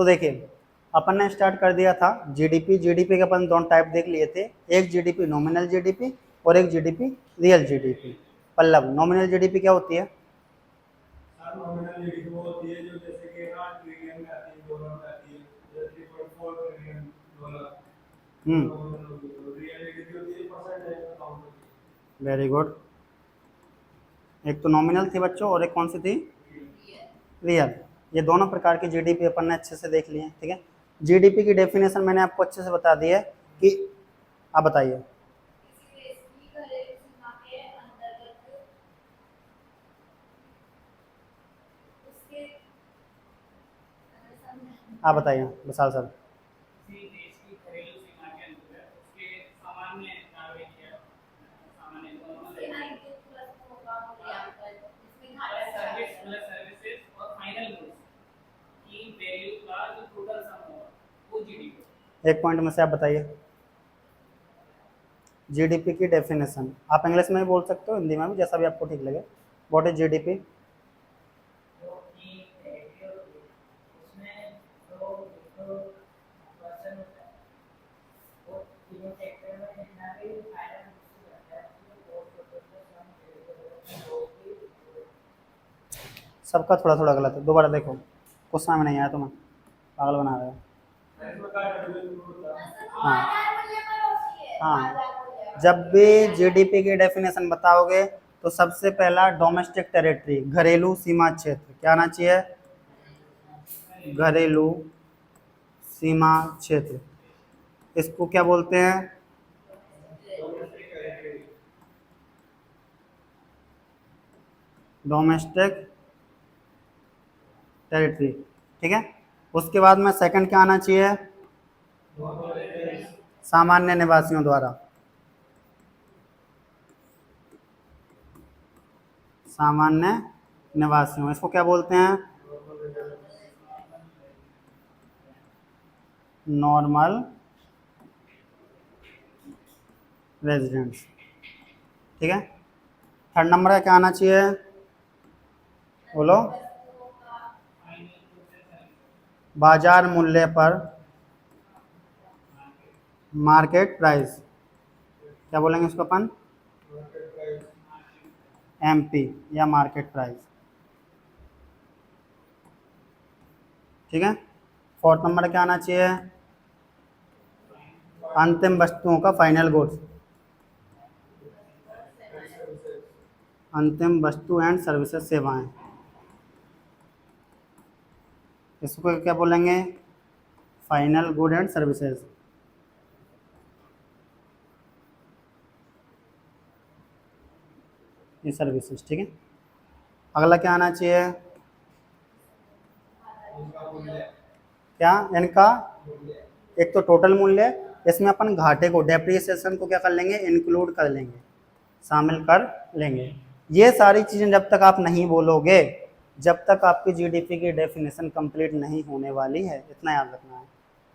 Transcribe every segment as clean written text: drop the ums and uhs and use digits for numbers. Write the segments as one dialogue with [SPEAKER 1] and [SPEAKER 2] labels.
[SPEAKER 1] तो देखिए अपन ने स्टार्ट कर दिया था जीडीपी। जीडीपी के अपन दोनों टाइप देख लिए थे, एक जीडीपी नॉमिनल जीडीपी और एक GDP real GDP. Pallav, nominal GDP क्या होती है?
[SPEAKER 2] नॉमिनल जीडीपी वो होती है जो जैसे कि ना ट्रिलियन में आती है, डॉलर में आती है, जैसे 3.4 ट्रिलियन डॉलर। रियल जीडीपी होती है परसेंटेज में काउंट होती है।
[SPEAKER 1] Very good. एक तो नॉमिनल थी बच्चों और एक कौन सी थी? रियल। ये दोनों प्रकार की जीडीपी अपन ने अच्छे से देख लिए, ठीक है। जीडीपी की डेफिनेशन मैंने आपको अच्छे से बता दी है कि आप बताइए। आप बताइए विशाल सर।
[SPEAKER 2] किसी देश की घरेलू सीमा के अंतर्गत उसके सामान्य नागरिक या सामान्य सर्विस प्लस सर्विसेज और फाइनल गुड्स की वैल्यू का जो टोटल सम होगा वो जीडीपी।
[SPEAKER 1] एक पॉइंट में से आप बताइए जीडीपी की डेफिनेशन। आप इंग्लिश में भी बोल सकते हो, हिंदी में भी, जैसा भी आपको ठीक लगे। What is GDP? सबका थोड़ा थोड़ा गलत है, दोबारा देखो। गुस्सा में नहीं आया तुम्हें, पागल बना रहे हो। हाँ हाँ, जब भी जीडीपी की डेफिनेशन बताओगे तो सबसे पहला डोमेस्टिक टेरिटरी, घरेलू सीमा क्षेत्र, क्या आना चाहिए? घरेलू सीमा क्षेत्र। इसको क्या बोलते हैं? डोमेस्टिक टेरिटरी, ठीक है। उसके बाद में सेकंड क्या आना चाहिए? सामान्य निवासियों द्वारा। सामान्य निवासियों, इसको क्या बोलते हैं? नॉर्मल रेजिडेंट्स, ठीक है। थर्ड नंबर का क्या आना चाहिए? बोलो। बाजार मूल्य पर, मार्केट प्राइस, क्या बोलेंगे इसको अपन? एमपी या मार्केट प्राइस, ठीक है। फोर्थ नंबर क्या आना चाहिए? अंतिम वस्तुओं का फाइनल गुड्स, अंतिम वस्तु एंड सर्विसेज, सेवाएं, इसको क्या बोलेंगे? Final good and services. ये सर्विसेज, ठीक है। अगला क्या आना चाहिए? क्या इनका? एक तो टोटल मूल्य, इसमें अपन घाटे को, डेप्रिसिएशन को क्या कर लेंगे? इंक्लूड कर लेंगे, शामिल कर लेंगे। ये सारी चीजें जब तक आप नहीं बोलोगे, जब तक आपकी जीडीपी की डेफिनेशन कंप्लीट नहीं होने वाली है, इतना याद रखना है।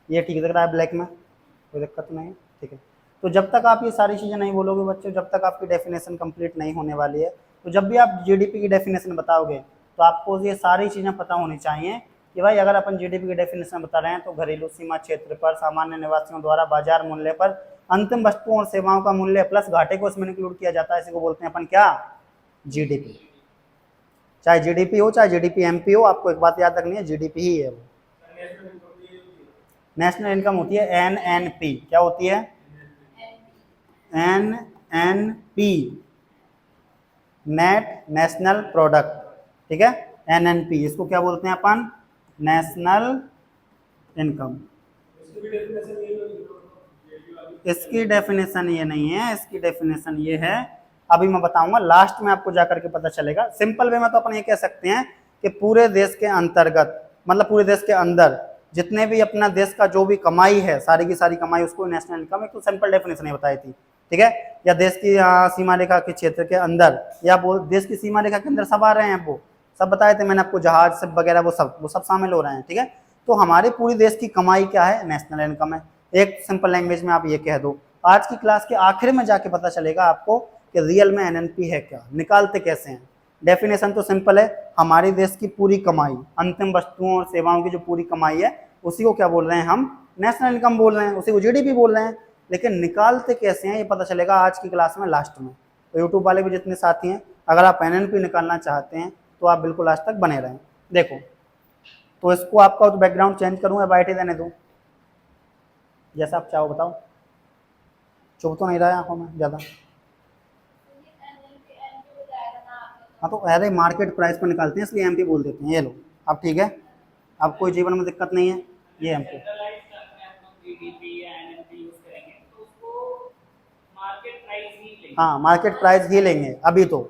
[SPEAKER 1] ये ठीक दिख रहा है ब्लैक में? कोई दिक्कत नहीं, ठीक है। तो जब तक आप ये सारी चीज़ें नहीं बोलोगे बच्चों, जब तक आपकी डेफिनेशन कंप्लीट नहीं होने वाली है, तो जब भी आप जीडीपी की डेफिनेशन बताओगे तो आपको ये सारी चीज़ें पता होनी चाहिए कि भाई अगर अपन जीडीपी की डेफिनेशन बता रहे हैं तो घरेलू सीमा क्षेत्र पर सामान्य निवासियों द्वारा बाजार मूल्य पर अंतिम वस्तुओं और सेवाओं का मूल्य प्लस घाटे को इसमें इंक्लूड किया जाता है। इसी को बोलते हैं अपन क्या? जीडीपी। चाहे जीडीपी हो चाहे जीडीपी एमपी हो, आपको एक बात याद रखनी है, जीडीपी ही है वो। नेशनल इनकम होती है एनएनपी। क्या होती है? एनएनपी, नेट नेशनल प्रोडक्ट, ठीक है। एनएनपी, इसको क्या बोलते हैं अपन? National income. इसकी डेफिनेशन ये नहीं है, इसकी डेफिनेशन ये है, अभी मैं बताऊंगा, लास्ट में आपको जाकर के पता चलेगा। सिंपल वे में तो अपन ये कह सकते हैं कि पूरे देश के अंतर्गत, मतलब पूरे देश के अंदर जितने भी अपना देश का जो भी कमाई है, सारी की सारी कमाई, उसको नेशनल इनकम, एक तो सिंपल डेफिनेशन नहीं बताई थी, ठीक है। या देश की सीमा रेखा के क्षेत्र के अंदर, या वो देश की सीमा रेखा के अंदर सब आ रहे हैं, वो सब बताए थे मैंने आपको, जहाज सब वगैरह वो सब शामिल हो रहे हैं, ठीक है। तो हमारे पूरे देश की कमाई क्या है? नेशनल इनकम है। एक सिंपल लैंग्वेज में आप ये कह दो। आज की क्लास के आखिर में जाके पता चलेगा आपको कि रियल में एनएनपी है क्या, निकालते कैसे हैं। डेफिनेशन तो सिंपल है, हमारे देश की पूरी कमाई, अंतिम वस्तुओं और सेवाओं की जो पूरी कमाई है उसी को क्या बोल रहे हैं हम, नेशनल इनकम बोल रहे हैं, उसी को जीडीपी बोल रहे हैं। लेकिन निकालते कैसे हैं ये पता चलेगा आज की क्लास में लास्ट में। तो यूट्यूब वाले भी जितने साथी हैं, अगर आप एनएनपी निकालना चाहते हैं तो आप बिल्कुल लास्ट तक बने रहें। देखो तो इसको आपका तो बैकग्राउंड चेंज करूँ या वाइट ही रहने दूँ, जैसा आप चाहो बताओ। चुप तो नहीं रहा आंखों में ज़्यादा। हाँ तो अरे मार्केट प्राइस पर निकालते हैं इसलिए एमपी बोल देते हैं। ये लो अब ठीक है, अब कोई जीवन में दिक्कत नहीं है। ये एमपी
[SPEAKER 2] जनरलाइज करते हैं हम लोग जीडीपी या एनएनपी यूज करेंगे तो उसको मार्केट प्राइस ही लेंगे।
[SPEAKER 1] हाँ मार्केट प्राइस ही लेंगे अभी तो,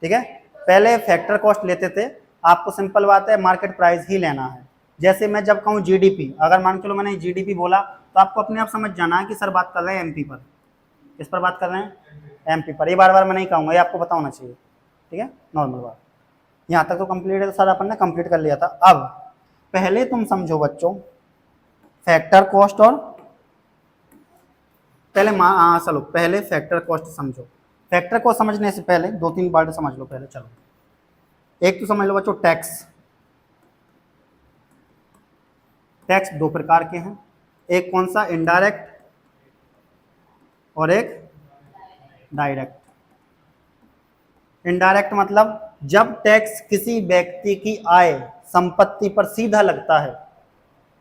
[SPEAKER 1] ठीक है। पहले फैक्टर कॉस्ट लेते थे, आपको सिंपल बात है मार्केट प्राइस ही लेना है। जैसे मैं जब कहूँ जीडीपी, अगर मान के लो मैंने जीडीपी बोला तो आपको अपने आप समझ जाना है कि सर बात कर रहे हैं एमपी पर। किस पर बात कर रहे हैं, एमपी पर। ये बार बार मैं नहीं कहूँगा, ये आपको पता होना चाहिए, ठीक है, नॉर्मल बात। यहाँ तक तो कंप्लीट है, तो सर अपन ने कंप्लीट कर लिया था। अब पहले तुम समझो बच्चों फैक्टर कॉस्ट, और पहले चलो पहले फैक्टर कॉस्ट समझो। फैक्टर कॉस्ट समझने से पहले दो तीन वर्ड समझ लो पहले। चलो एक तो समझ लो बच्चों टैक्स। टैक्स दो प्रकार के हैं, एक कौन सा, इनडायरेक्ट और एक डायरेक्ट। इनडायरेक्ट मतलब जब टैक्स किसी व्यक्ति की आय संपत्ति पर सीधा लगता है,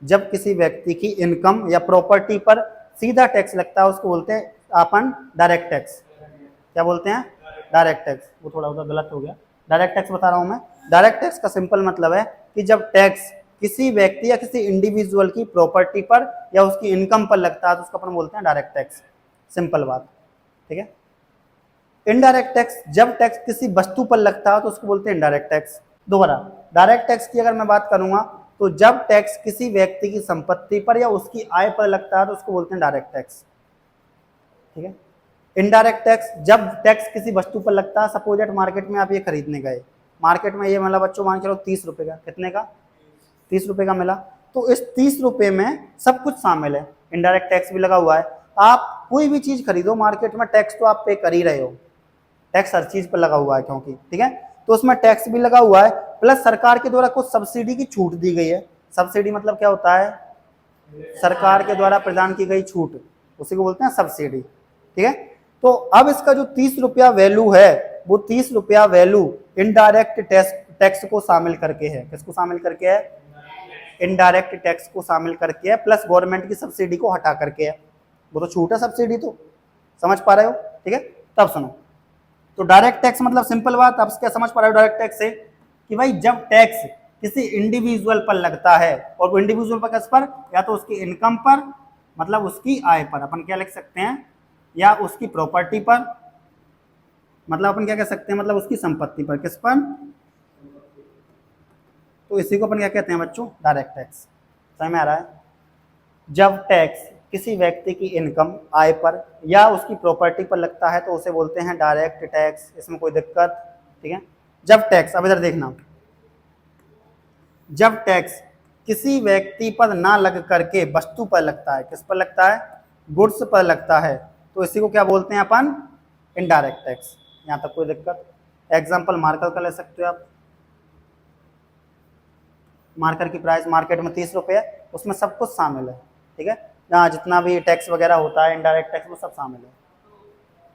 [SPEAKER 1] जब किसी व्यक्ति की इनकम या प्रॉपर्टी पर सीधा टैक्स लगता है उसको बोलते हैं अपन डायरेक्ट टैक्स। क्या बोलते हैं, डायरेक्ट टैक्स। वो थोड़ा उधर गलत हो गया, डायरेक्ट टैक्स बता रहा हूं मैं। डायरेक्ट टैक्स का सिंपल मतलब है कि जब टैक्स किसी व्यक्ति या किसी इंडिविजुअल की प्रॉपर्टी पर या उसकी इनकम पर लगता है तो उसको अपन बोलते हैं डायरेक्ट टैक्स, सिंपल बात, ठीक है। इनडायरेक्ट टैक्स जब टैक्स किसी वस्तु पर लगता है तो उसको बोलते हैं इनडायरेक्ट टैक्स। दोबारा डायरेक्ट टैक्स की अगर मैं बात करूंगा तो जब टैक्स किसी व्यक्ति की संपत्ति पर या उसकी आय पर लगता है तो उसको बोलते हैं डायरेक्ट टैक्स, ठीक है। इनडायरेक्ट टैक्स जब टैक्स किसी वस्तु पर लगता है, सपोज एट मार्केट में आप ये खरीदने गए, मार्केट में ये मतलब बच्चों मान के लो 30 रुपए का, कितने का, 30 रुपए का मिला, तो इस 30 रुपए में सब कुछ शामिल है, इनडायरेक्ट टैक्स भी लगा हुआ है। आप कोई भी चीज खरीदो मार्केट में टैक्स तो आप पे कर ही रहे हो, टैक्स हर चीज पर लगा हुआ है क्योंकि, ठीक है। तो उसमें टैक्स भी लगा हुआ है, प्लस सरकार के द्वारा कुछ सब्सिडी की छूट दी गई है। सब्सिडी मतलब क्या होता है, सरकार के द्वारा प्रदान की गई छूट, उसी को बोलते हैं सब्सिडी, ठीक है। तो अब इसका जो 30 रुपया वैल्यू है वो 30 रुपया वैल्यू इनडायरेक्ट टैक्स को शामिल करके है। किसको शामिल करके है, इनडायरेक्ट टैक्स को शामिल करके है, प्लस गवर्नमेंट की सब्सिडी को हटा करके है। वो तो छूट है, सब्सिडी तो समझ पा रहे हो, ठीक है। तब सुनो, तो डायरेक्ट टैक्स मतलब सिंपल बात, आप क्या समझ पा रहे हो डायरेक्ट टैक्स से, कि भाई जब टैक्स किसी इंडिविजुअल पर लगता है, और वो इंडिविजुअल पर किस पर, या तो उसकी इनकम पर मतलब उसकी आय पर, अपन क्या लिख सकते हैं, या उसकी प्रॉपर्टी पर मतलब अपन क्या कह सकते हैं, मतलब उसकी संपत्ति पर, किस पर, तो इसी को अपन क्या कहते हैं बच्चों, डायरेक्ट टैक्स। समझ में आ रहा है। जब टैक्स किसी व्यक्ति की इनकम, आय पर या उसकी प्रॉपर्टी पर लगता है तो उसे बोलते हैं डायरेक्ट टैक्स, इसमें कोई दिक्कत, ठीक है। जब टैक्स, अब इधर देखना, जब टैक्स किसी व्यक्ति पर ना लग करके वस्तु पर लगता है, किस पर लगता है, गुड्स पर लगता है, तो इसी को क्या बोलते हैं अपन, इनडायरेक्ट टैक्स। यहाँ तक कोई दिक्कत, एग्जाम्पल मार्कर का ले सकते हो आप। मार्कर की प्राइस मार्केट में 30 रुपये है, उसमें सब कुछ शामिल है, ठीक है। जहाँ जितना भी टैक्स वगैरह होता है इनडायरेक्ट टैक्स वो सब शामिल है।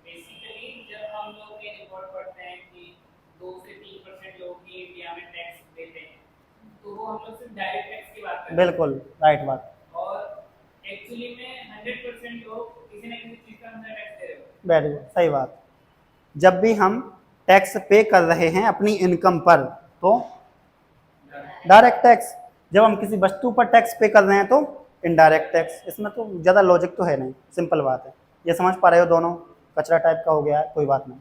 [SPEAKER 2] बेसिकली जब हम लोग ये रिपोर्ट पढ़ते हैं कि 2 से 3% लोग ही इंडिया में टैक्स देते हैं, तो वो हम लोग सिर्फ डायरेक्ट टैक्स की बात करते हैं।
[SPEAKER 1] बिल्कुल राइट बात।
[SPEAKER 2] और एक्चुअली में 100% लोग किसी न किसी चीज का अंदर टैक्स दे रहे हो।
[SPEAKER 1] वेरी गुड, सही बात। जब भी हम टैक्स पे कर रहे हैं अपनी इनकम पर तो डायरेक्ट टैक्स, जब हम किसी वस्तु पर टैक्स पे कर रहे हैं तो इनडायरेक्ट टैक्स। इसमें तो ज़्यादा लॉजिक तो है नहीं, सिंपल बात है। ये समझ पा रहे हो दोनों, कचरा टाइप का हो गया है, कोई बात नहीं।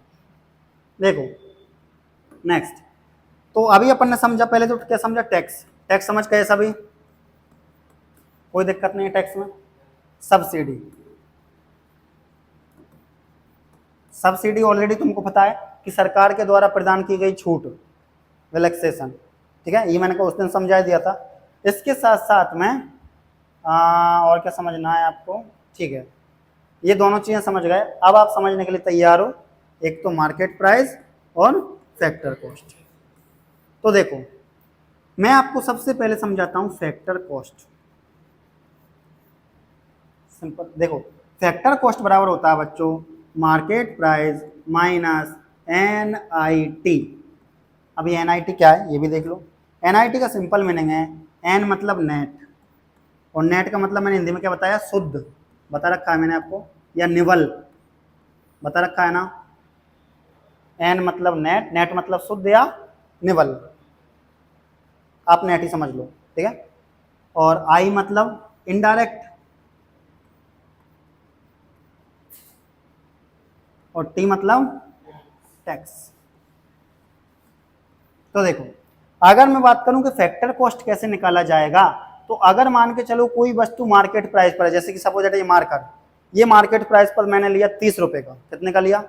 [SPEAKER 1] देखो नेक्स्ट, तो अभी अपन ने समझा, पहले तो क्या समझा, टैक्स। टैक्स समझ गए सभी, कोई दिक्कत नहीं है टैक्स में। सब्सिडी, सब्सिडी ऑलरेडी तुमको पता है कि सरकार के द्वारा प्रदान की गई छूट, रिलैक्सेशन, ठीक है। ये मैंने को उस दिन समझा दिया था। इसके साथ साथ में और क्या समझना है आपको, ठीक है, ये दोनों चीज़ें समझ गए। अब आप समझने के लिए तैयार हो, एक तो मार्केट प्राइस और फैक्टर कॉस्ट। तो देखो मैं आपको सबसे पहले समझाता हूँ फैक्टर कॉस्ट। सिंपल देखो, फैक्टर कॉस्ट बराबर होता है बच्चों मार्केट प्राइस माइनस NIT। अब ये NIT क्या है ये भी देख लो। NIT का सिंपल मीनिंग है, N मतलब नेट, और नेट का मतलब मैंने हिंदी में क्या बताया, शुद्ध बता रखा है मैंने आपको, या निवल बता रखा है ना। N मतलब नेट, नेट मतलब शुद्ध या निवल, आप नेट ही समझ लो, ठीक है। और I मतलब इनडायरेक्ट, और T मतलब टैक्स। तो देखो, अगर मैं बात करूं कि फैक्टर कॉस्ट कैसे निकाला जाएगा, तो अगर मान के चलो कोई वस्तु मार्केट प्राइस पर है, जैसे कि सपोज ये मार्कर, ये मार्केट प्राइस पर मैंने लिया 30 रुपए का, कितने का लिया,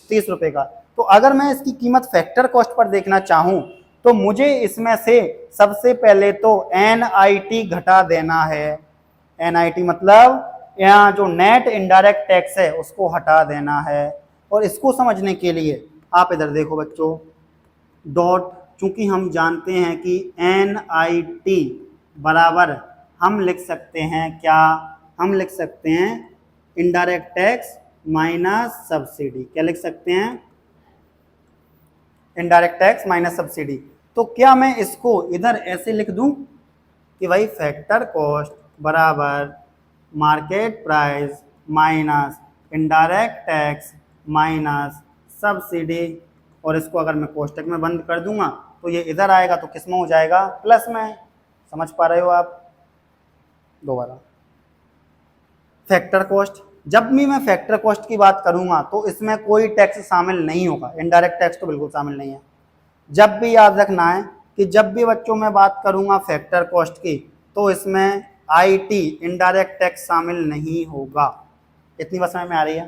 [SPEAKER 1] 30 रुपए का। तो अगर मैं इसकी कीमत फैक्टर कॉस्ट पर देखना चाहूं, तो मुझे इसमें से सबसे पहले तो NIT घटा देना है। NIT मतलब यहाँ जो नेट इनडायरेक्ट टैक्स है उसको हटा देना है। और इसको समझने के लिए आप इधर देखो बच्चों, डॉट, चूंकि हम जानते हैं कि NIT बराबर हम लिख सकते हैं क्या, हम लिख सकते हैं इनडायरेक्ट टैक्स माइनस सब्सिडी। क्या लिख सकते हैं, इनडायरेक्ट टैक्स माइनस सब्सिडी। तो क्या मैं इसको इधर ऐसे लिख दूं कि भाई फैक्टर कॉस्ट बराबर market price minus indirect tax minus subsidy, और इसको अगर मैं कोष्टक में बंद कर दूंगा तो ये इधर आएगा तो किस में हो जाएगा, प्लस में। समझ पा रहे हो आप। दोबारा, फैक्टर कॉस्ट, जब भी मैं फैक्टर कॉस्ट की बात करूंगा तो इसमें कोई टैक्स शामिल नहीं होगा, इनडायरेक्ट टैक्स तो बिल्कुल शामिल नहीं है। जब भी याद रखना है कि जब भी बच्चों मैं बात करूंगा फैक्टर कॉस्ट की, तो इसमें IT इनडायरेक्ट टैक्स शामिल नहीं होगा। इतनी बात समझ में आ रही है,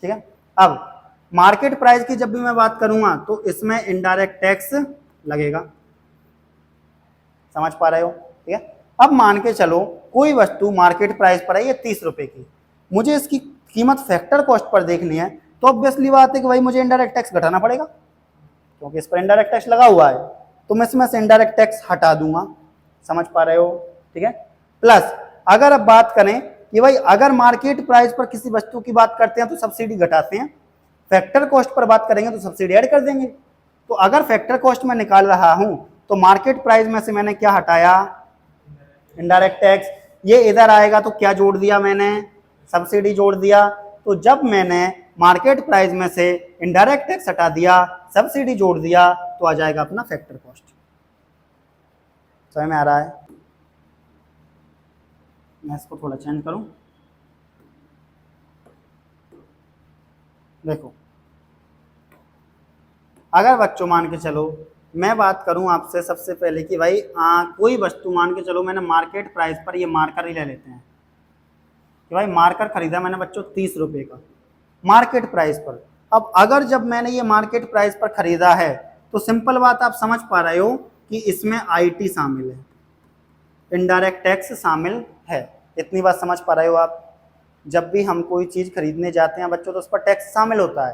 [SPEAKER 1] ठीक है। अब मार्केट प्राइस की जब भी मैं बात करूंगा तो इसमें इनडायरेक्ट टैक्स लगेगा। समझ पा रहे हो, ठीक है। अब मान के चलो कोई वस्तु मार्केट प्राइस पर है ये 30 रुपए की, मुझे इसकी कीमत फैक्टर कॉस्ट पर देखनी है, तो ऑब्वियसली बात है कि भाई मुझे इनडायरेक्ट टैक्स घटाना पड़ेगा, क्योंकि इस पर इनडायरेक्ट टैक्स लगा हुआ है, तो मैं इसमें से इनडायरेक्ट टैक्स हटा दूंगा। समझ पा रहे हो, ठीक है। प्लस अगर अब बात करें कि भाई अगर मार्केट प्राइस पर किसी वस्तु की बात करते हैं तो सब्सिडी घटाते हैं, फैक्टर कॉस्ट पर बात करेंगे तो सब्सिडी ऐड कर देंगे। तो अगर फैक्टर कॉस्ट में निकाल रहा हूं तो मार्केट प्राइस में से मैंने क्या हटाया, इनडायरेक्ट टैक्स। ये इधर आएगा तो क्या जोड़ दिया मैंने, सब्सिडी जोड़ दिया। तो जब मैंने मार्केट प्राइस में से इनडायरेक्ट टैक्स हटा दिया, सब्सिडी जोड़ दिया, तो आ जाएगा अपना फैक्टर कॉस्ट। समझ में आ रहा है। मैं इसको थोड़ा चेंज करूं, देखो अगर बच्चों मान के चलो मैं बात करूं आपसे सबसे पहले कि भाई कोई वस्तु मान के चलो मैंने मार्केट प्राइस पर, ये मार्कर ही ले लेते हैं कि भाई मार्कर खरीदा मैंने बच्चों 30 रुपए का मार्केट प्राइस पर। अब अगर जब मैंने ये मार्केट प्राइस पर खरीदा है तो सिंपल बात आप समझ पा रहे हो कि इसमें IT शामिल है, इनडायरेक्ट टैक्स शामिल है। इतनी बात समझ पा रहे हो आप। जब भी हम कोई चीज़ खरीदने जाते हैं बच्चों तो उस पर टैक्स शामिल होता है,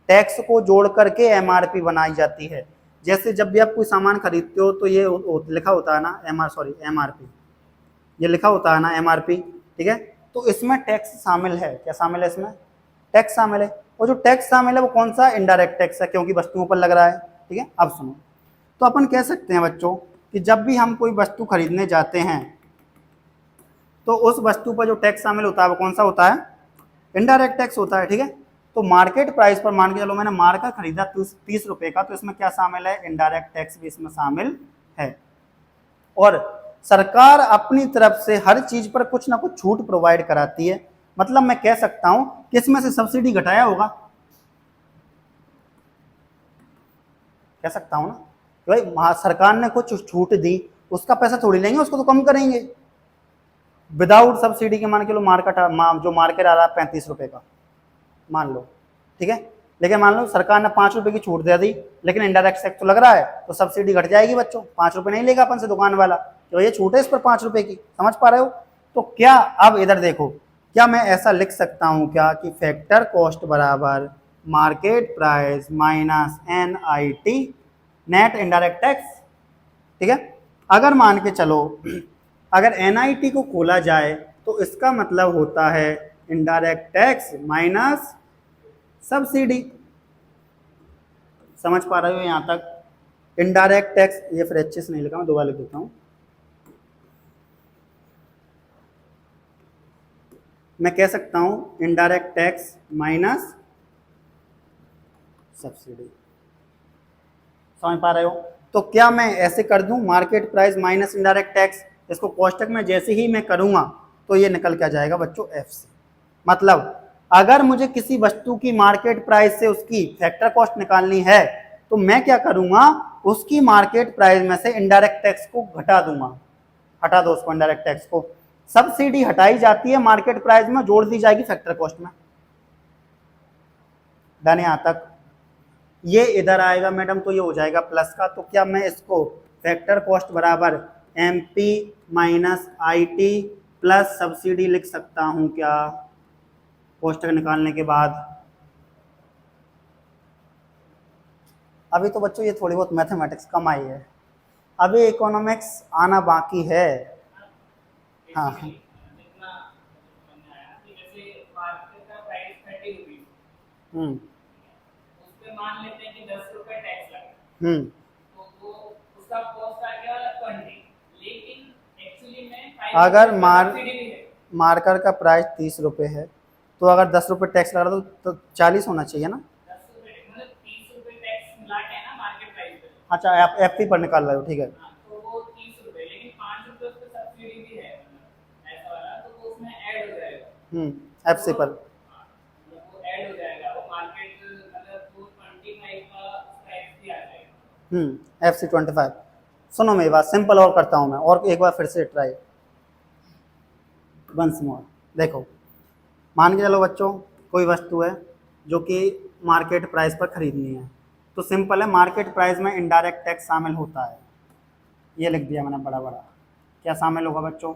[SPEAKER 1] टैक्स को जोड़ करके MRP बनाई जाती है। जैसे जब भी आप कोई सामान खरीदते हो तो ये लिखा होता है ना MRP, ये लिखा होता है ना MRP, ठीक है। तो इसमें टैक्स शामिल है, क्या शामिल है, इसमें टैक्स शामिल है। और जो टैक्स शामिल है वो कौन सा, इनडायरेक्ट टैक्स है, क्योंकि वस्तुओं पर लग रहा है, ठीक है। अब सुनो, तो अपन कह सकते हैं बच्चों कि जब भी हम कोई वस्तु खरीदने जाते हैं तो उस वस्तु पर जो टैक्स शामिल होता है वो कौन सा होता है, इनडायरेक्ट टैक्स होता है, ठीक है। तो मार्केट प्राइस पर मान के चलो मैंने मार्कर खरीदा 30 रुपए का, तो इसमें क्या शामिल है, इनडायरेक्ट टैक्स भी इसमें शामिल है। और सरकार अपनी तरफ से हर चीज पर कुछ ना कुछ छूट प्रोवाइड कराती है। मतलब मैं कह सकता हूं कि इसमें से सब्सिडी घटाया होगा, कह सकता हूं ना कि भाई सरकार ने कुछ छूट दी, उसका पैसा थोड़ी लेंगे, उसको तो कम करेंगे। विदाउट सब्सिडी के मान के लो मार्केट जो मार्केट आ रहा है 35 रुपए का मान लो, ठीक है। लेकिन मान लो सरकार ने 5 रुपए की छूट दे दी, लेकिन इनडायरेक्ट टैक्स तो लग रहा है, तो सब्सिडी घट जाएगी बच्चों, 5 रुपए नहीं लेगा अपन से दुकान वाला, तो ये छूट है इस पर 5 रुपए की। समझ पा रहे हो। तो क्या अब इधर देखो, क्या मैं ऐसा लिख सकता हूं क्या कि फैक्टर कॉस्ट बराबर market price minus NIT net indirect tax, ठीक है। अगर मान के चलो अगर NIT को खोला जाए तो इसका मतलब होता है इनडायरेक्ट टैक्स माइनस सब्सिडी। समझ पा रहे हो यहाँ तक? इनडायरेक्ट टैक्स, ये फिर अच्छे से नहीं लिखा, मैं दोबारा लिख देता हूँ। मैं कह सकता हूँ इनडायरेक्ट टैक्स माइनस सब्सिडी। समझ पा रहे हो? तो क्या मैं ऐसे कर दूं, market price minus indirect tax, इसको कोष्टक में जैसे ही मैं करूंगा तो ये निकल के आ जाएगा बच्चों एफ से। मतलब अगर मुझे किसी वस्तु की मार्केट प्राइस से उसकी फैक्टर कॉस्ट निकालनी है तो मैं क्या करूंगा, उसकी मार्केट प्राइस में से इनडायरेक्ट टैक्स को घटा दूंगा। हटा दो उसको, इनडायरेक्ट टैक्स को। सब्सिडी हटाई जाती है मार्केट प्राइस में, जोड़ दी जाएगी फैक्टर कॉस्ट में। डन यहां तक? ये इधर आएगा मैडम तो ये हो जाएगा प्लस का। तो क्या मैं इसको फैक्टर कॉस्ट बराबर M P minus I T plus subsidy लिख सकता हूं क्या, कोष्टक निकालने के बाद? अभी तो बच्चों ये थोड़ी बहुत मैथमेटिक्स कम आई है, अभी इकोनॉमिक्स आना बाकी है। हाँ
[SPEAKER 2] जितना समझ आया कि जैसे मार्केट का प्राइस 30 रुपीज,
[SPEAKER 1] हम्म
[SPEAKER 2] उस पे मान लेते हैं कि 10 रुपए टैक्स लगा, तो वो उसका कॉस्ट आ गया 20, लेकिन एक्चुअली में 5
[SPEAKER 1] अगर
[SPEAKER 2] सब्सिडी भी है।
[SPEAKER 1] मार्कर का प्राइस 30 रुपये है तो अगर 10 रुपये टैक्स लगा रहा तो 40 होना चाहिए ना।
[SPEAKER 2] 10 रुपए मतलब 30 रुपए टैक्स मिला के ना मार्केट प्राइस पे।
[SPEAKER 1] अच्छा, आप एफ पी पर निकाल रहे हो, ठीक है।
[SPEAKER 2] हाँ, तो वो 30 रुपए, लेकिन 5 रुपए उस पे सब्सिडी भी है, मतलब ऐसा वाला, तो वो उसमें ऐड हो जाएगा।
[SPEAKER 1] एफ सी पर।
[SPEAKER 2] हाँ, मतलब वो ऐड हो जाएगा, वो मार्केट मतलब वो 25 का प्राइस भी आ जाएगा।
[SPEAKER 1] F C 25। सुनो मेरी बात, सिंपल और करता हूँ मैं, और एक बार फिर से ट्राई वंस मोर। देखो, मान के चलो बच्चों कोई वस्तु है जो कि मार्केट प्राइस पर खरीदनी है, तो सिंपल है, मार्केट प्राइस में इनडायरेक्ट टैक्स शामिल होता है। ये लिख दिया मैंने बड़ा बड़ा। क्या शामिल होगा बच्चों?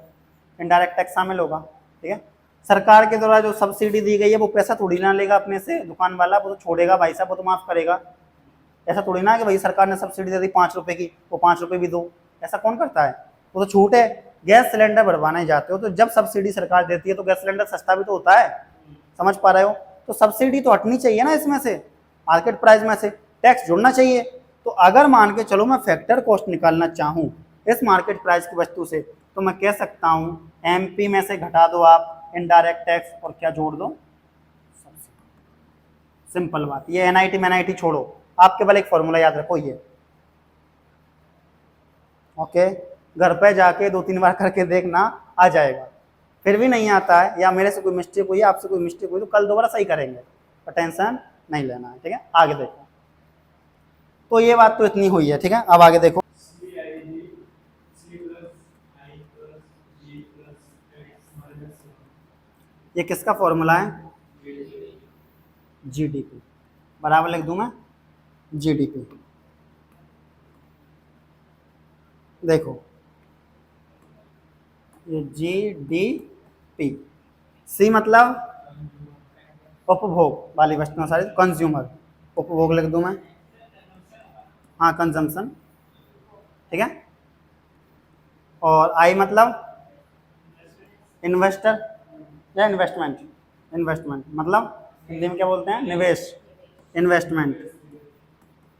[SPEAKER 1] इनडायरेक्ट टैक्स शामिल होगा, ठीक है। सरकार के द्वारा जो सब्सिडी दी गई है वो पैसा थोड़ी ना लेगा अपने से दुकान वाला, वो तो छोड़ेगा भाई साहब, वो तो माफ़ करेगा। ऐसा थोड़ी ना कि भाई सरकार ने सब्सिडी दे दी 5 रुपये की, वो 5 रुपये भी दो, ऐसा कौन करता है? वो तो छूट है। गैस सिलेंडर भरवाने जाते हो तो जब सब्सिडी सरकार देती है तो गैस सिलेंडर सस्ता भी तो होता है। समझ पा रहे हो? तो सब्सिडी तो हटनी चाहिए ना इसमें से, मार्केट प्राइस में से टैक्स जुड़ना चाहिए। तो अगर मान के चलो मैं फैक्टर कॉस्ट निकालना चाहूँ इस मार्केट प्राइस की वस्तु से, तो मैं कह सकता हूँ एमपी में से घटा दो आप इनडायरेक्ट टैक्स और क्या जोड़ दो, सिंपल बात। ये एनआईटी में एनआईटी छोड़ो, आप केवल एक फॉर्मूला याद रखो ये, ओके। घर पे जाके 2-3 बार करके देखना, आ जाएगा। फिर भी नहीं आता है या मेरे से कोई मिस्टेक हुई, आपसे कोई मिस्टेक हुई, तो कल दोबारा सही करेंगे, पर टेंशन नहीं लेना है, ठीक है। आगे देखो, तो ये बात तो इतनी हुई है, ठीक है। अब आगे देखो, ये किसका फॉर्मूला है? जीडीपी बराबर लिख दूं मैं, जीडीपी। देखो ये जीडीपी, सी मतलब उपभोग वाली वस्तुएं सारी, कंज्यूमर, उपभोग लिख दूं मैं, हाँ कंजम्पशन, ठीक है। और आई मतलब इन्वेस्टर या इन्वेस्टमेंट, इन्वेस्टमेंट मतलब हिंदी में क्या बोलते हैं? निवेश, इन्वेस्टमेंट,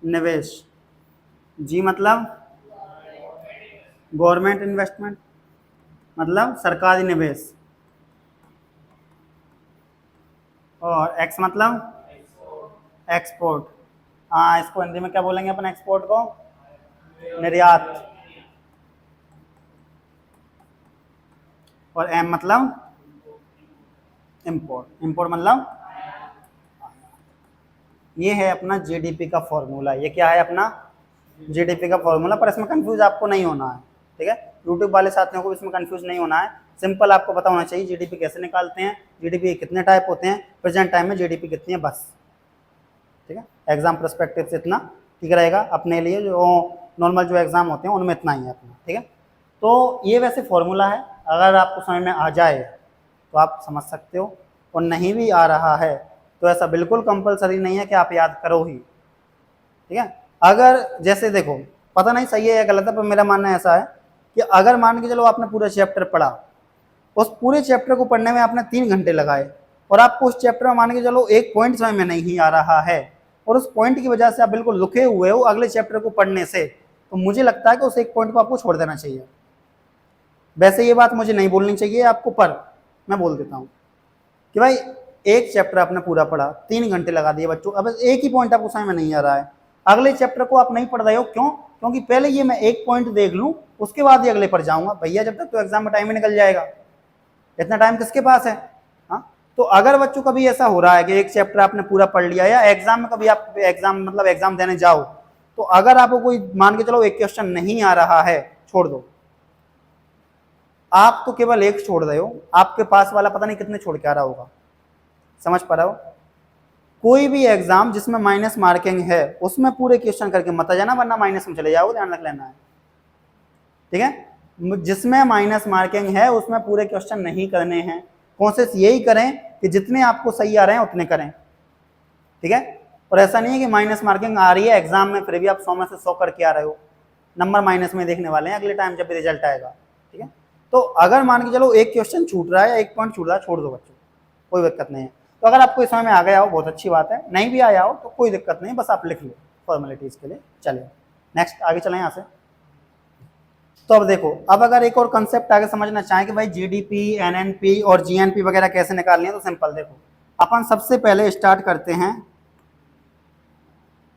[SPEAKER 1] निवेश। जी मतलब गवर्नमेंट इन्वेस्टमेंट, मतलब सरकारी निवेश। और एक्स मतलब एक्सपोर्ट, हाँ इसको हिंदी में क्या बोलेंगे अपन एक्सपोर्ट को? निर्यात। और एम मतलब इंपोर्ट, इंपोर्ट मतलब, ये है अपना जीडीपी का फॉर्मूला। ये क्या है अपना? जीडीपी का फॉर्मूला। पर इसमें कंफ्यूज आपको नहीं होना है, ठीक है। यूट्यूब वाले साथियों को इसमें कंफ्यूज नहीं होना है, सिंपल आपको पता होना चाहिए जीडीपी कैसे निकालते हैं, जीडीपी के कितने टाइप होते हैं, प्रेजेंट टाइम में जीडीपी कितनी है, बस, ठीक है। एग्जाम पर्सपेक्टिव से इतना ठीक रहेगा अपने लिए, जो नॉर्मल जो एग्जाम होते हैं उनमें इतना ही है अपना, ठीक है। तो ये वैसे फॉर्मूला है, अगर आपको समझ में आ जाए तो आप समझ सकते हो, और नहीं भी आ रहा है तो ऐसा बिल्कुल कंपलसरी नहीं है कि आप याद करो ही, ठीक है। अगर जैसे देखो, पता नहीं सही है या गलत है, पर मेरा मानना ऐसा है कि अगर मान के चलो आपने पूरा चैप्टर पढ़ा उस पूरे चैप्टर को पढ़ने में आपने 3 घंटे लगाए और आपको उस चैप्टर में मान के चलो एक पॉइंट समझ में नहीं आ रहा है और उस पॉइंट की वजह से आप बिल्कुल रुके हुए हो अगले चैप्टर को पढ़ने से, तो मुझे लगता है कि उस एक पॉइंट को आपको छोड़ देना चाहिए। वैसे ये बात मुझे नहीं बोलनी चाहिए आपको, पर मैं बोल देता हूँ कि भाई एक चैप्टर आपने पूरा पढ़ा, 3 घंटे लगा दिए बच्चों, अब एक ही पॉइंट आपको समझ में नहीं आ रहा है, अगले चैप्टर को आप नहीं पढ़ रहे हो, क्यों? क्योंकि पहले ये मैं एक पॉइंट देख लूं उसके बाद ही अगले पर जाऊंगा। भैया जब तक तो एग्जाम में टाइम ही निकल जाएगा, इतना टाइम किसके पास है? हाँ, तो अगर बच्चों कभी ऐसा हो रहा है कि एक चैप्टर आपने पूरा पढ़ लिया या एग्जाम में कभी आप एग्जाम देने जाओ, तो अगर आपको कोई मान के चलो एक क्वेश्चन नहीं आ रहा है, छोड़ दो। आप तो केवल एक छोड़ रहे हो, आपके पास वाला पता नहीं कितने छोड़ के आ रहा होगा। समझ पा रहे हो? कोई भी एग्जाम जिसमें माइनस मार्किंग है उसमें पूरे क्वेश्चन करके मत आ जाना, वरना माइनस में चले जाओगे, ध्यान रख लेना है, ठीक है? जिसमें माइनस मार्किंग है उसमें पूरे क्वेश्चन नहीं करने हैं, कोशिश यही करें कि जितने आपको सही आ रहे हैं उतने करें, ठीक है? और ऐसा नहीं है कि माइनस मार्किंग आ रही है एग्जाम में फिर भी आप 100 में से 100 करके आ रहे हो, नंबर माइनस में देखने वाले हैं अगले टाइम जब भी रिजल्ट आएगा, ठीक है? तो अगर मान के चलो एक क्वेश्चन छूट रहा है या एक पॉइंट छूट रहा है, छोड़ दो बच्चों, कोई दिक्कत नहीं है। तो अगर आपको इस समय में आ गया हो बहुत अच्छी बात है, नहीं भी आया हो तो कोई दिक्कत नहीं, बस आप लिख लो फॉर्मेलिटीज के लिए। चलिए नेक्स्ट आगे चलें यहाँ से। तो अब देखो, अब अगर एक और कंसेप्ट आगे समझना चाहें कि भाई जीडीपी, एनएनपी और जीएनपी वगैरह कैसे निकालनी है, तो सिंपल देखो, अपन सबसे पहले स्टार्ट करते हैं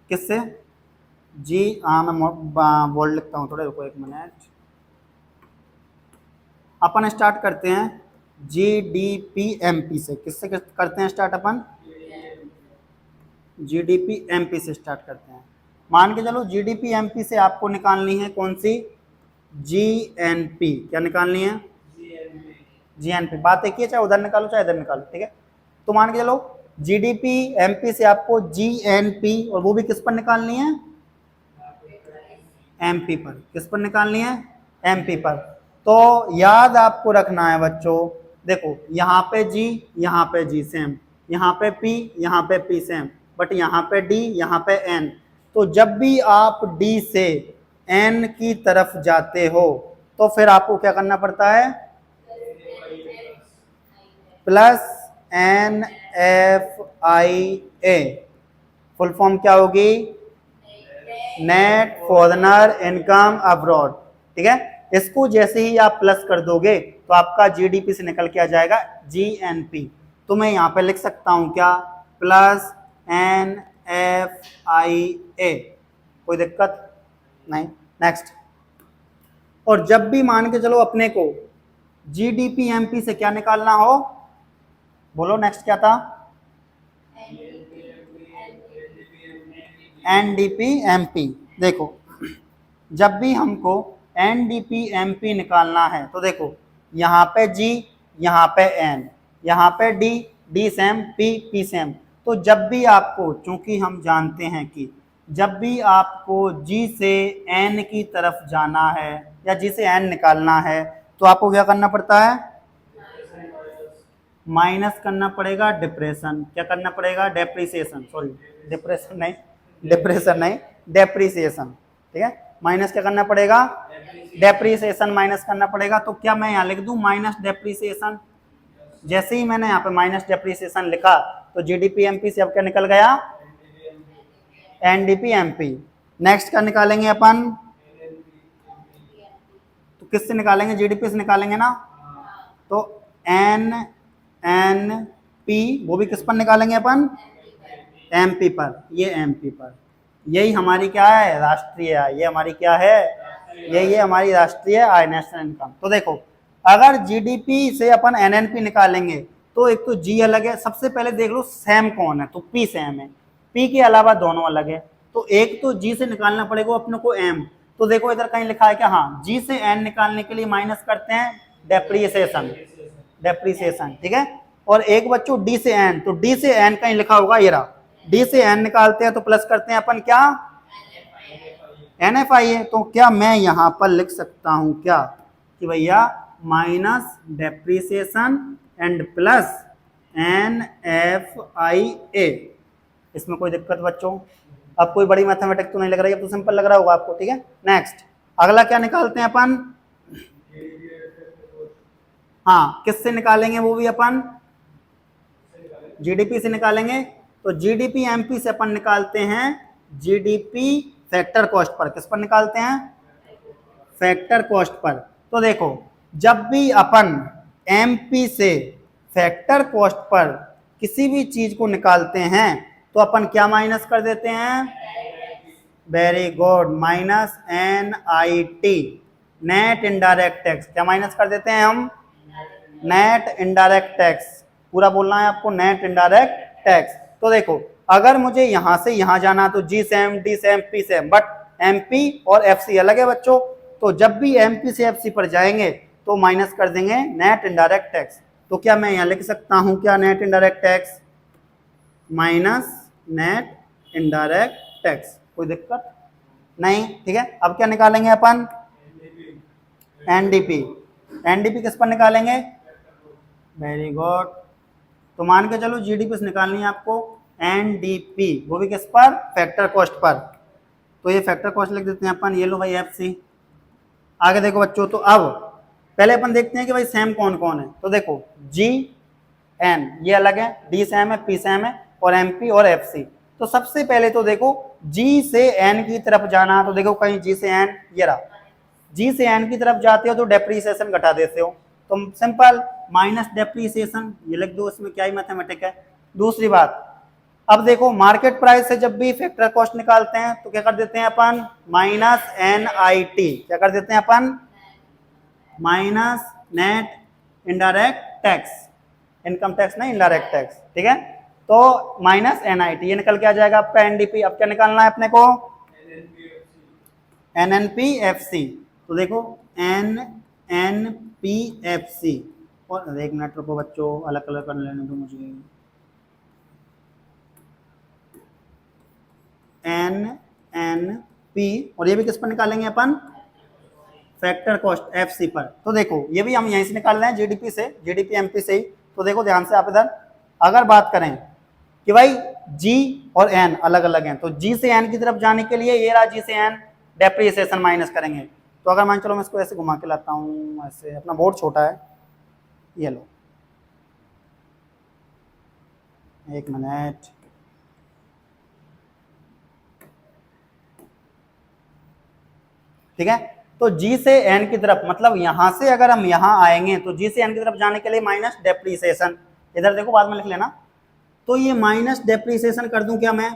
[SPEAKER 1] किससे? मैं बोर्ड लिखता हूँ, थोड़े रुको एक मिनट। अपन स्टार्ट करते हैं जीडीपी-एमपी से। किससे करते हैं स्टार्ट? अपन जीडीपी-एमपी से स्टार्ट करते हैं। मान के चलो जीडीपी-एमपी से आपको निकालनी है कौन सी? जीएनपी। क्या निकालनी है? जीएनपी। बात एक ही है, चाहे उधर निकालो चाहे इधर निकालो, ठीक है? तो मान के चलो जीडीपी-एमपी से आपको जीएनपी, और वो भी किस पर निकालनी है? एमपी पर। किस पर निकालनी है? एमपी पर। तो याद आपको रखना है बच्चों, देखो यहाँ पे जी सेम, यहाँ पे पी सेम, बट यहाँ पे डी, यहाँ पे एन। तो जब भी आप डी से एन की तरफ जाते हो तो फिर आपको क्या करना पड़ता है? Plus N F I A. Full form क्या होगी? नेट फॉरेनर इनकम अब्रॉड, ठीक है? इसको जैसे ही आप प्लस कर दोगे तो आपका जीडीपी से निकल के आ जाएगा जीएनपी। तो मैं यहाँ पे लिख सकता हूँ क्या? प्लस एन एफ आई ए। कोई दिक्कत नहीं। नेक्स्ट, और जब भी मान के चलो अपने को जीडीपी एमपी से क्या निकालना हो, बोलो नेक्स्ट क्या था? NDP MP. देखो जब भी हमको एनडीपी एमपी निकालना है तो देखो यहाँ पे जी, यहाँ पे एन, यहाँ पे D, D same, P same. तो जब भी आपको, चूंकि हम जानते हैं कि जब भी आपको जी से एन की तरफ जाना है या जी से एन निकालना है तो आपको क्या करना पड़ता है? माइनस करना पड़ेगा डिप्रेशन। क्या करना पड़ेगा? डेप्रिसिएशन, सॉरी डिप्रेशन नहीं, डेप्रिसिएशन, ठीक है? माइनस क्या करना पड़ेगा? डेप्रिसिएशन माइनस करना पड़ेगा। तो क्या मैं यहाँ लिख दूं माइनस डेप्रिसिएशन? जैसे ही मैंने यहाँ पे माइनस डेप्रिसिएशन लिखा तो जीडीपी एमपी से अब क्या निकल गया? NDP MP. नेक्स्ट क्या निकालेंगे अपन? तो किससे निकालेंगे? जीडीपी से निकालेंगे ना। तो एन एन पी, वो भी किस पर निकालेंगे अपन? एमपी पर। ये एमपी पर, यही हमारी क्या है? राष्ट्रीय आय। ये हमारी क्या है? यही है हमारी राष्ट्रीय आय, नेशनल इनकम। तो देखो अगर जीडीपी से अपन एनएनपी निकालेंगे तो एक तो जी अलग है, सबसे पहले देख लो सेम कौन है, तो पी सेम है, पी के अलावा दोनों अलग है। तो एक तो जी से निकालना पड़ेगा अपने को एम। तो देखो इधर कहीं लिखा है क्या? हाँ, जी से एन निकालने के लिए माइनस करते हैं डेप्रिसिएशन, ठीक है? और एक बच्चों डी से एन, तो डी से एन कहीं लिखा होगा, ये रहा, डी से एन निकालते हैं तो प्लस करते हैं अपन क्या? एनएफआई है। तो क्या मैं यहाँ पर लिख सकता हूँ क्या कि भैया minus depreciation and plus NFIA? इसमें कोई दिक्कत बच्चों? अब कोई बड़ी मैथमेटिक्स तो नहीं लग रही है, अब तो सिंपल लग रहा होगा आपको, ठीक है? नेक्स्ट अगला क्या निकालते हैं अपन? हाँ, किससे निकालेंगे वो भी अपन? जीडीपी से निकालेंगे। तो जीडीपी एमपी से अपन निकालते हैं जीडीपी फैक्टर कॉस्ट पर। किस पर निकालते हैं? Factor cost per. तो देखो, जब भी अपन एमपी से फैक्टर कॉस्ट पर किसी भी चीज को निकालते हैं तो अपन क्या माइनस कर देते हैं? Very good, minus NIT, net indirect tax. क्या माइनस कर देते हैं हम? Net indirect tax. पूरा बोलना है आपको, नेट इनडायरेक्ट टैक्स। तो देखो, अगर मुझे यहां से यहां जाना तो G same, D same, P same, but MP और एफसी अलग है बच्चों। तो जब भी एमपी से एफसी पर जाएंगे तो माइनस कर देंगे नेट इनडायरेक्ट टैक्स। तो क्या मैं यहां लिख सकता हूं क्या net indirect tax minus net indirect tax? कोई दिक्कत नहीं, ठीक है। अब क्या निकालेंगे अपन? एनडीपी। एनडीपी किस पर निकालेंगे? Very good. तो मान के चलो जीडीपी से निकालनी है आपको एनडीपी, वो भी किस पर? Factor cost per. तो ये फैक्टर कॉस्ट लिख देते हैं अपन। ये लो भाई एफसी। आगे देखो बच्चों, तो अब पहले अपन देखते हैं कि भाई सेम कौन कौन है। तो देखो, जी एन ये अलग है, डी सेम है, पी सेम है, और एमपी और एफसी। तो सबसे पहले तो देखो, जी से एन की तरफ जाना। तो देखो कहीं जी से एन, ये रहा, जी से एन की तरफ जाते हो तो डेप्रीसिएशन घटा देते हो। तो सिंपल माइनस डेप्रीसिएशन, ये लिख दो, इसमें क्या ही मैथमेटिक है। दूसरी बात, अब देखो मार्केट प्राइस से जब भी फैक्टर कॉस्ट निकालते हैं तो क्या कर देते हैं अपन? Minus NIT। क्या कर देते हैं अपन? Minus net indirect tax, income tax नहीं, इनडायरेक्ट टैक्स, ठीक है। तो माइनस NIT, ये निकल के आ जाएगा आपका एनडीपी। अब क्या निकालना है अपने को? NNPFC। तो देखो NNPFC, और एक मिनट रुको बच्चों, अलग कलर कर लेने दो मुझे। NNP, और ये भी किस पर निकालेंगे अपन? फैक्टर कॉस्ट FC पर। तो देखो, ये भी हम यहीं से निकाल रहे हैं, जीडीपी से, जीडीपी एमपी से ही। तो देखो ध्यान से आप इधर अगर बात करें कि भाई G और N अलग अलग हैं, तो G से N की तरफ जाने के लिए ये रहा G से N, डेप्रिसिएशन माइनस करेंगे। तो अगर मान चलो मैं इसको ऐसे घुमा के लाता हूँ, ऐसे, अपना बोर्ड छोटा है, ये लो, एक मिनट, ठीक है। तो G से N की तरफ, मतलब यहां से अगर हम यहां आएंगे तो G से N की तरफ जाने के लिए माइनस डेप्रिसिएशन, इधर देखो बाद में लिख लेना। तो ये माइनस डेप्रिसिएशन कर दूं क्या मैं?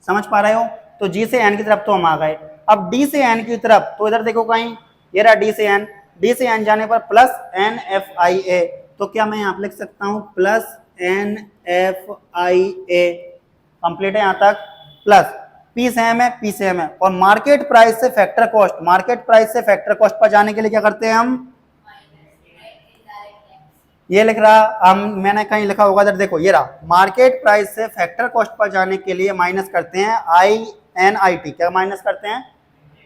[SPEAKER 1] समझ पा रहे हो? तो G से N की तरफ तो हम आ गए। अब D से N की तरफ, तो इधर देखो कहीं, ये रहा D से N, D से N जाने पर प्लस NFIA। तो क्या मैं यहाँ पे लिख सकता हूँ प्लस NFIA? कंप्लीट है यहाँ तक। प्लस P सेम है, P सेम है, और मार्केट प्राइस से फैक्टर कॉस्ट, मार्केट प्राइस से फैक्टर कॉस्ट पर जाने के लिए क्या करते हैं हम? ये लिख रहा हम, मैंने कहीं लिखा होगा इधर देखो, ये रहा, मार्केट प्राइस से फैक्टर कॉस्ट पर जाने के लिए माइनस करते हैं INIT। क्या माइनस करते हैं?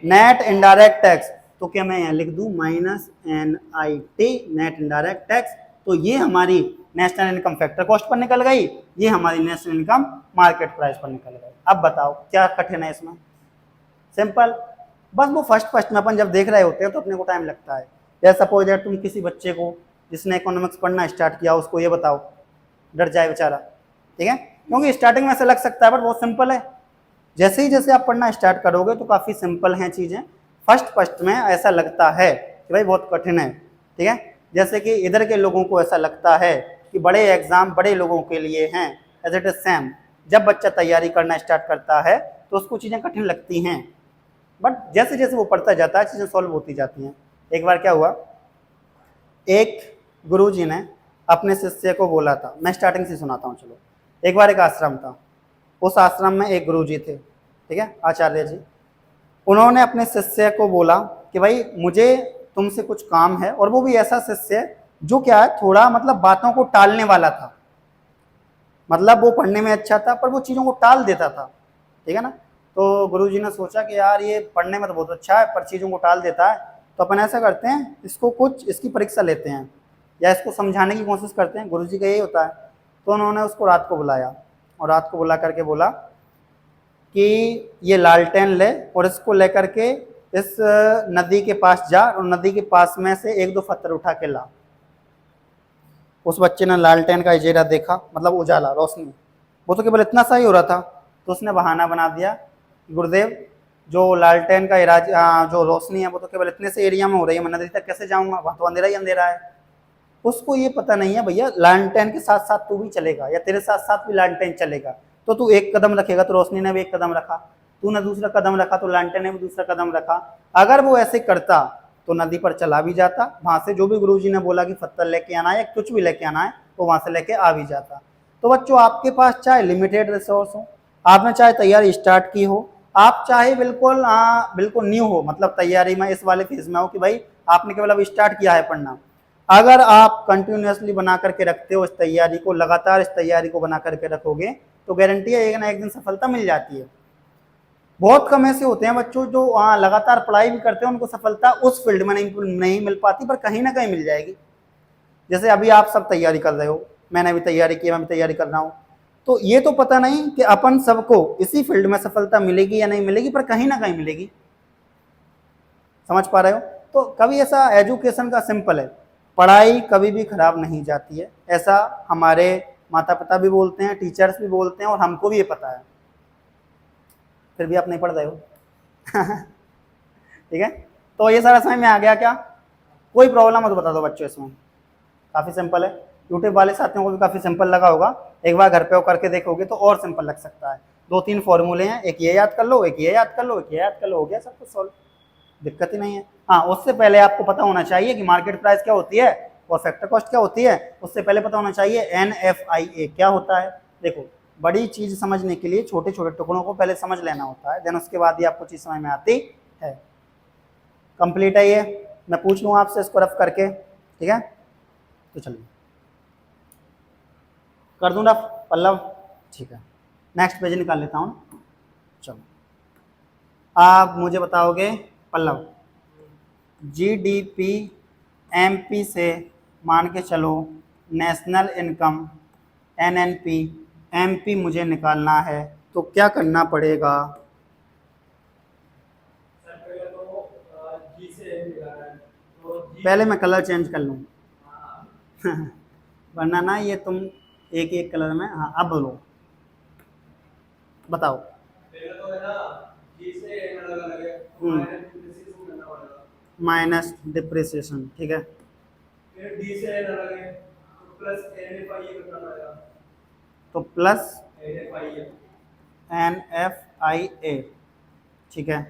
[SPEAKER 1] Net indirect tax. तो क्या मैं यहाँ लिख दूं minus NIT, net indirect tax. तो ये हमारी national income factor cost per निकल गई, ये हमारी नेशनल इनकम मार्केट प्राइस पर निकल गई। अब बताओ क्या कठिन है इसमें? सिंपल, बस वो फर्स्ट में अपन जब देख रहे होते हैं तो अपने को टाइम लगता है। जैसे सपोज दैट तुम किसी बच्चे को जिसने इकोनॉमिक्स पढ़ना स्टार्ट किया, उसको ये बताओ, डर जाए बेचारा, ठीक है, क्योंकि स्टार्टिंग में ऐसा लग सकता है बट बहुत सिंपल है। जैसे आप पढ़ना स्टार्ट करोगे तो काफ़ी सिंपल हैं चीज़ें। फर्स्ट में ऐसा लगता है कि भाई बहुत कठिन है, ठीक है। जैसे कि इधर के लोगों को ऐसा लगता है कि बड़े एग्जाम बड़े लोगों के लिए हैं, एज इट इज सेम। जब बच्चा तैयारी करना स्टार्ट करता है तो उसको चीज़ें कठिन लगती हैं, बट जैसे जैसे वो पढ़ता जाता है चीज़ें सॉल्व होती जाती हैं। एक बार क्या हुआ, एक गुरुजी ने अपने शिष्य को बोला था, मैं स्टार्टिंग से सुनाता हूँ चलो। एक बार एक आश्रम था, उस आश्रम में एक गुरुजी थे, ठीक है, आचार्य जी। उन्होंने अपने शिष्य को बोला कि भाई मुझे तुमसे कुछ काम है, और वो भी ऐसा शिष्य जो क्या है, थोड़ा मतलब बातों को टालने वाला था। मतलब वो पढ़ने में अच्छा था पर वो चीज़ों को टाल देता था, ठीक है ना। तो गुरुजी ने सोचा कि यार ये पढ़ने में तो बहुत अच्छा है पर चीज़ों को टाल देता है, तो अपन ऐसा करते हैं, इसको कुछ इसकी परीक्षा लेते हैं या इसको समझाने की कोशिश करते हैं। गुरुजी का यही होता है। तो उन्होंने उसको रात को बुलाया, और रात को बुला करके बोला कि ये लालटेन ले और इसको लेकर के इस नदी के पास जा और नदी के पास में से एक दो पत्थर उठा के ला। उस बच्चे ने लालटेन का इजेरा देखा, मतलब उजाला, रोशनी, वो तो केवल इतना सा ही हो रहा था, तो उसने बहाना बना दिया कि गुरुदेव जो लालटेन का जो रोशनी है वो तो केवल इतने से एरिया में हो रही है, मैं नदी तक कैसे जाऊंगा, वहां तो अंधेरा ही अंधेरा है। उसको ये पता नहीं है भैया लालटेन के साथ साथ तू भी चलेगा, या तेरे साथ साथ भी लालटेन चलेगा, तो तू एक कदम रखेगा तो रोशनी ने भी एक कदम रखा, तूने दूसरा कदम रखा तो लालटेन ने भी दूसरा कदम रखा। अगर वो ऐसे करता तो नदी पर चला भी जाता, वहां से जो भी गुरुजी ने बोला कि पत्थर लेके आना है या कुछ भी लेके आना है तो वहां से लेके आ भी जाता। तो बच्चों आपके पास चाहे लिमिटेड रिसोर्स हो, आपने चाहे तैयारी स्टार्ट की हो, आप चाहे बिल्कुल बिल्कुल न्यू हो, मतलब तैयारी में इस वाले फेज में हो कि भाई आपने केवल अब स्टार्ट किया है पढ़ना, अगर आप कंटिन्यूसली बना करके रखते हो इस तैयारी को, लगातार इस तैयारी को बना करके रखोगे तो गारंटी है एक ना एक दिन सफलता मिल जाती है। बहुत कम ऐसे होते हैं बच्चों जो लगातार पढ़ाई भी करते हैं, उनको सफलता उस फील्ड में नहीं मिल पाती, पर कहीं ना कहीं मिल जाएगी। जैसे अभी आप सब तैयारी कर रहे हो, मैंने भी तैयारी की, मैं भी तैयारी कर रहा हूँ, तो ये तो पता नहीं कि अपन सबको इसी फील्ड में सफलता मिलेगी या नहीं मिलेगी, पर कहीं ना कहीं मिलेगी। समझ पा रहे हो? तो कभी ऐसा एजुकेशन का सिंपल है, पढ़ाई कभी भी खराब नहीं जाती है, ऐसा हमारे माता पिता भी बोलते हैं, टीचर्स भी बोलते हैं, और हमको भी ये पता है, फिर भी आप नहीं पढ़ रहे हो। ठीक है, तो ये सारा समझ में आ गया क्या? कोई प्रॉब्लम हो तो बता दो बच्चों, इसमें काफ़ी सिंपल है। यूट्यूब वाले साथियों को भी काफ़ी सिंपल लगा होगा, एक बार घर पे वो करके देखोगे तो और सिंपल लग सकता है। 2-3 फॉर्मूले हैं, एक ये याद कर लो, एक ये याद कर लो, एक ये याद कर लो, हो गया सब कुछ सॉल्व, दिक्कत ही नहीं है। हाँ, उससे पहले आपको पता होना चाहिए कि मार्केट प्राइस क्या होती है और फैक्टर कॉस्ट क्या होती है, उससे पहले पता होना चाहिए NFIA क्या होता है। देखो, बड़ी चीज समझने के लिए छोटे छोटे टुकड़ों को पहले समझ लेना होता है, देन उसके बाद ही आपको चीज समझ में आती है। कंप्लीट है ये, मैं पूछ लूँ आपसे इसको रफ करके, ठीक है? तो चलिए कर दूँ रफ पल्लव, ठीक है, नेक्स्ट पेज निकाल लेता हूँ। चलो आप मुझे बताओगे पल्लव, GDP MP से मान के चलो नेशनल इनकम NNP MP मुझे निकालना है तो क्या करना पड़ेगा? पहले मैं कलर चेंज कर लूँ वरना ना ये तुम एक एक कलर में, हाँ अब बोलो, बताओ। माइनस डिप्रिसिएशन, ठीक है, तो प्लस NFIA, ठीक है।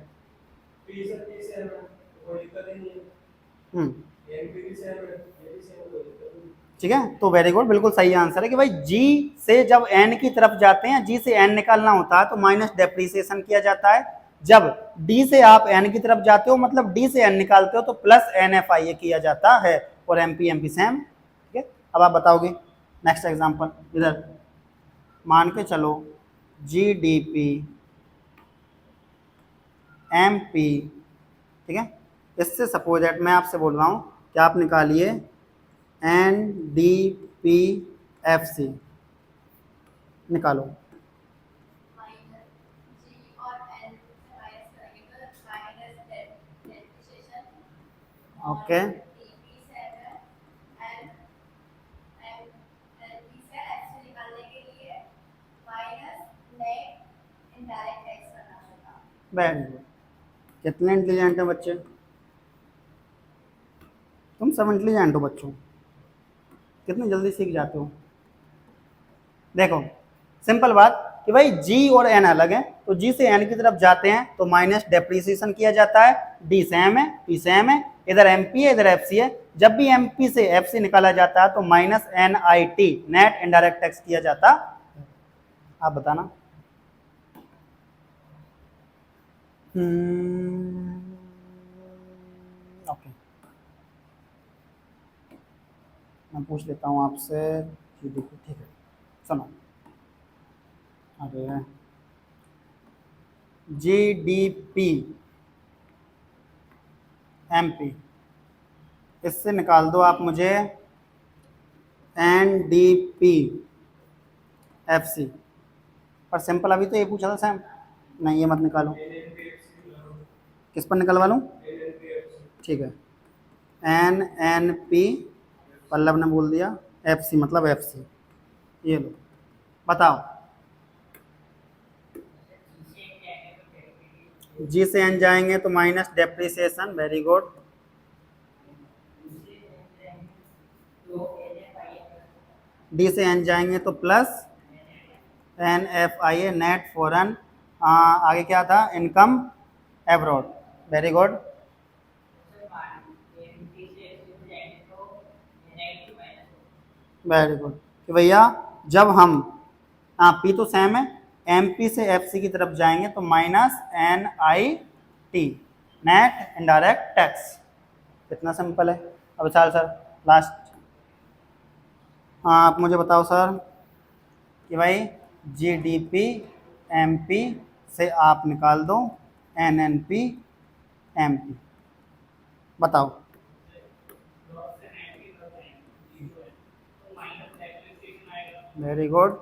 [SPEAKER 1] ठीक है, तो वेरी गुड, बिल्कुल सही आंसर है कि भाई जी से जब एन की तरफ जाते हैं, जी से एन निकालना होता है तो माइनस डेप्रिसिएशन किया जाता है, जब डी से आप एन की तरफ जाते हो मतलब डी से एन निकालते हो तो प्लस NFIA किया जाता है, और MP MP सेम। ठीक है, अब आप बताओगे नेक्स्ट एग्जांपल, इधर मान के चलो GDP MP, ठीक है, इससे सपोज दैट मैं आपसे बोल रहा हूँ कि आप निकालिए NDPFC, निकालो। ओके, वेरी गुड, कितने इंटेलिजेंट हैं बच्चे, तुम सब इंटेलिजेंट हो बच्चों, कितनी जल्दी सीख जाते हो। देखो सिंपल बात कि भाई जी और एन अलग हैं, तो जी से एन की तरफ जाते हैं तो माइनस डेप्रिसिएशन किया जाता है, डी सेम है, पी सेम है, इधर एमपी है इधर एफसी है, जब भी एमपी से एफसी निकाला जाता है तो minus NIT net indirect tax किया जाता। आप बताना। ओके, मैं पूछ लेता हूँ आपसे, ठीक है, सुनो, अरे GDP MP, इससे निकाल दो आप मुझे NDPFC, पर सिंपल अभी तो ये पूछा था सैम, नहीं ये मत निकालो, किस पर निकलवा लूँ? ठीक है, एन एन पी, पल्लव ने बोल दिया, एफ सी मतलब एफ सी। ये लो, बताओ। जी से एन जाएंगे तो minus depreciation, very good. D से एन जाएंगे तो plus N F I A, net foreign. आगे क्या था? Income abroad, very good. Very good कि भैया जब हम, हाँ पी तो सेम है, एम पी से एफ सी की तरफ जाएंगे तो minus N I T, net indirect tax. कितना सिंपल है। अब चल सर लास्ट, हाँ आप मुझे बताओ सर कि भाई G D P M P से आप निकाल दो N N P M P, बताओ। Very good,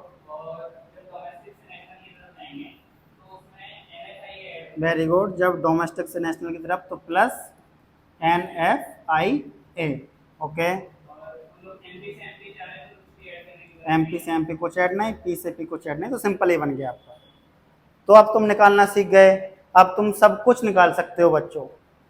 [SPEAKER 1] very good. जब डोमेस्टिक से नेशनल की तरफ तो plus N F I A, okay. M P से एम पी कुछ ऐड नहीं, पी से पी कुछ ऐड नहीं, तो सिंपल ही बन गया आपका। तो अब तुम निकालना सीख गए, अब तुम सब कुछ निकाल सकते हो बच्चों।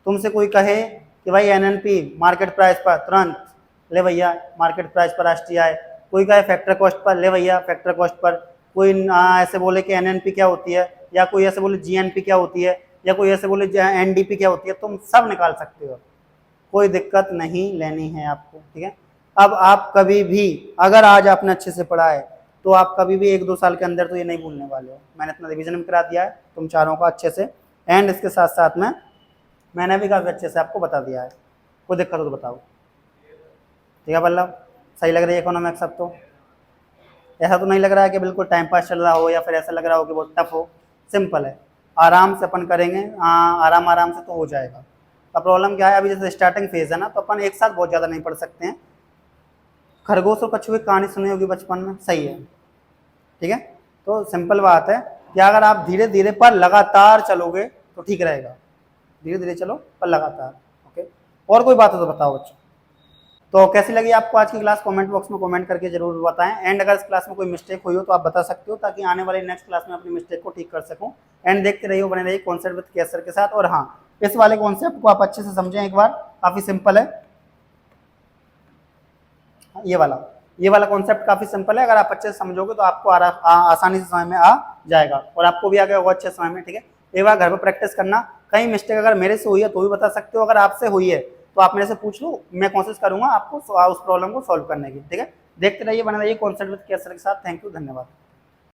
[SPEAKER 1] तुमसे कोई कहे कि भाई N N P market price पर, तुरंत ले भैया मार्केट प्राइस पर राष्ट्रीय आय। कोई कहे फैक्टर कॉस्ट पर, ले भैया फैक्टर कॉस्ट पर। कोई ऐसे बोले कि एन एन पी क्या होती है, या कोई ऐसे बोले जी एन पी क्या होती है, या कोई ऐसे बोले एन डी पी क्या होती है, तुम सब निकाल सकते हो, कोई दिक्कत नहीं लेनी है आपको, ठीक है। अब आप कभी भी, अगर आज आपने अच्छे से पढ़ा है तो आप कभी भी 1-2 साल के अंदर तो ये नहीं भूलने वाले हो। मैंने इतना रिवीजन भी करा दिया है तुम चारों का अच्छे से, एंड इसके साथ साथ में मैंने भी काफ़ी अच्छे से आपको बता दिया है। कोई दिक्कत हो तो बताओ, ठीक है पल्लव? सही लग रही है इकोनॉमिक्स अब तो? ऐसा तो नहीं लग रहा है कि बिल्कुल टाइम पास चल रहा हो, या फिर ऐसा लग रहा हो कि बहुत टफ हो? सिंपल है, आराम से अपन करेंगे, आराम आराम से तो हो जाएगा। अब प्रॉब्लम क्या है, अभी जैसे स्टार्टिंग फेज है ना, तो अपन एक साथ बहुत ज़्यादा नहीं पढ़ सकते हैं। खरगोश और कछुए की कहानी सुनी होगी बचपन में, सही है, ठीक है। तो सिंपल बात है कि अगर आप धीरे धीरे पर लगातार चलोगे तो ठीक रहेगा, धीरे धीरे चलो पर लगातार, ओके। और कोई बात हो तो बताओ बच्चों। तो कैसी लगी आपको आज की क्लास, कमेंट बॉक्स में कमेंट करके जरूर बताएं। एंड अगर इस क्लास में कोई मिस्टेक हुई हो तो आप बता सकते हो, ताकि आने वाली नेक्स्ट क्लास में अपनी मिस्टेक को ठीक कर सकूं। एंड देखते रहिए, बने रहिए कॉन्सेप्ट विद केसर के साथ। और हाँ, इस वाले कॉन्सेप्ट को आप अच्छे से समझें एक बार, काफी सिंपल है ये वाला कॉन्सेप्ट, काफी सिंपल है। अगर आप अच्छे से समझोगे तो आपको आसानी से समझ में आ जाएगा, और आपको भी आ गया होगा अच्छे समझ में, ठीक है। एक बार घर पर प्रैक्टिस करना। कहीं मिस्टेक अगर मेरे से हुई है तो भी बता सकते हो, अगर आपसे हुई है तो आप मेरे से पूछ लो, मैं कोशिश करूंगा आपको उस प्रॉब्लम को सॉल्व करने की, ठीक है। देखते रहिए, बने रहिए कॉन्सेप्ट विद केसर के साथ। थैंक यू, धन्यवाद।